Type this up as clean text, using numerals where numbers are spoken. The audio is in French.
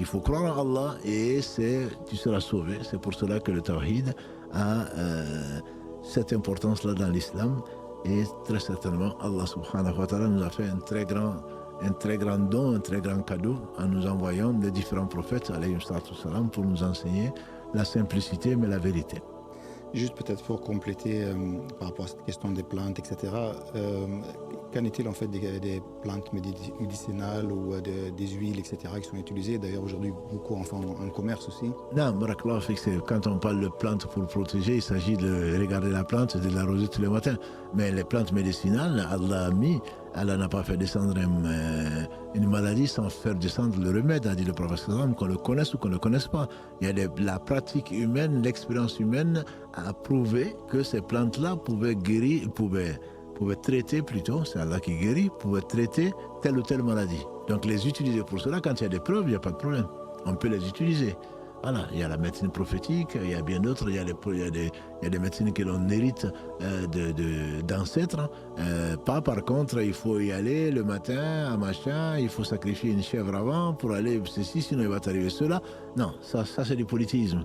il faut croire en Allah et tu seras sauvé. C'est pour cela que le tawhid a cette importance-là dans l'islam. Et très certainement, Allah subhanahu wa ta'ala nous a fait un très grand don, un très grand cadeau en nous envoyant les différents prophètes, alayhi salam, pour nous enseigner la simplicité mais la vérité. Juste peut-être pour compléter par rapport à cette question des plantes, etc. Qu'en est-il en fait des plantes médicinales ou des huiles, etc. qui sont utilisées d'ailleurs aujourd'hui beaucoup en commerce aussi? Non, barakallah, quand on parle de plantes pour protéger, il s'agit de regarder la plante et de l'arroser tous les matins. Mais les plantes médicinales, Allah n'a pas fait descendre une maladie sans faire descendre le remède, a dit le prophète, qu'on le connaisse ou qu'on ne le connaisse pas. La pratique humaine, l'expérience humaine a prouvé que ces plantes-là pouvaient traiter plutôt, c'est Allah qui guérit, pouvaient traiter telle ou telle maladie. Donc les utiliser pour cela, quand il y a des preuves, il n'y a pas de problème. On peut les utiliser. Voilà, il y a la médecine prophétique, il y a bien d'autres, il y a des médecines que l'on hérite d'ancêtres. Pas par contre, il faut y aller le matin, à machin, il faut sacrifier une chèvre avant pour aller ceci, sinon il va t'arriver cela. Non, ça c'est du politisme.